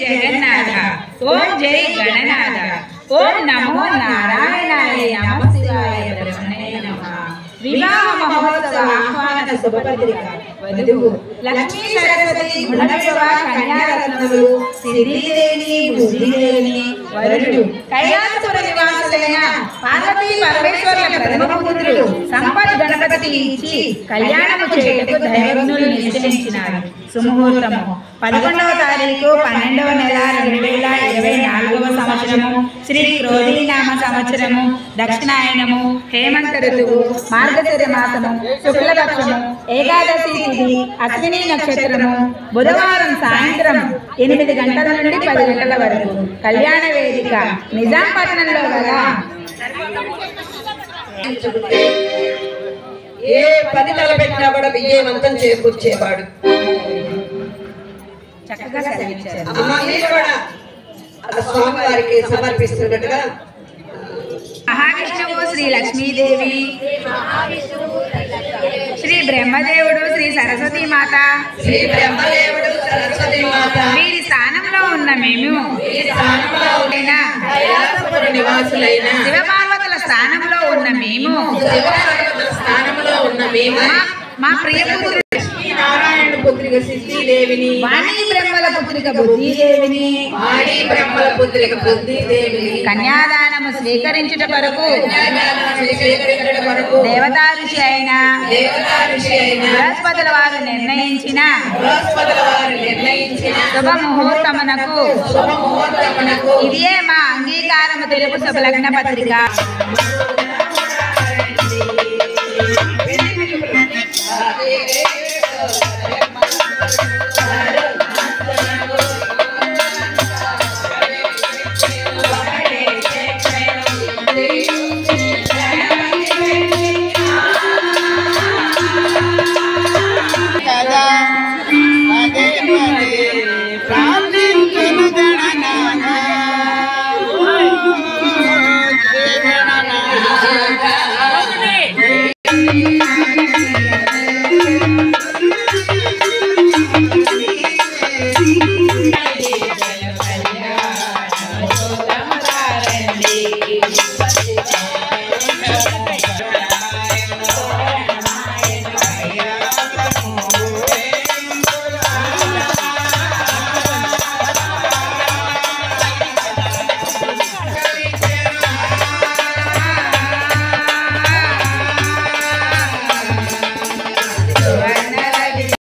జగన్నాథ ఓం జై గణనాథ ఓం నమో నారాయణాయ నమః శివాయ బ్రహ్మణే నమః. వివాహ మహోత్సవ ఆహ్వాన శుభపత్రిక. వధువు లక్ష్మీ సరస్వతి గుణవివ కన్యారత్నములు సిద్ధిదేవిని బుద్ధిదేవిని. వరుడు కైలాసపుర నివాసులైన పార్వతీ పరమేశ్వరుల ప్రథమ పుత్రుడు సంపత్ గణపతి ఇచ్చి కళ్యాణము చేయుటకు దైవజ్ఞులు నిశ్చయించినారు. సుముహూర్తము 11వ తారీఖు 12వ నెల 2024వ సంవత్సరము. శ్రీ క్రోధీనామ సంవత్సరము. దక్షిణాయనము. హేమంత ఋతువు. మార్గశిర మాసము. శుక్లపక్షము. ఏకాదశి తిథి. అశ్విని నక్షత్రము. బుధవారం సాయంత్రం 8 గంటల నుండి 10 గంటల వరకు. కళ్యాణ వేదిక నిజాంపట్నంలో గల ఏ పని తలపెట్టినా కూడా విజయవంతం చేకూర్చేవాడు. చక్కగా సెలవిచ్చారు. స్వామివారికి సమర్పిస్తున్నట్టుగా మహావిష్ణువు శ్రీ లక్ష్మీదేవి, శ్రీ బ్రహ్మదేవుడు, శ్రీ సరస్వతి మాత, వీరి స్థానంలో ఉన్న మేము శివపార్వతుల స్థానంలో ఉన్న మేము మా ప్రియపుత్రుడు నారాయణ పుత్రిక సిద్ధిదేవిని, వాణి బ్రహ్మల పుత్రిక బుద్ధిదేవిని, కన్యాదానము స్వీకరించుట కొరకు దేవతా ఋషి అయిన బృహస్పతుల వారు నిర్ణయించిన శుభ ముహూర్తమునకు ఇదే మా అంగీకారము తెలుపు శుభలగ్న పత్రిక.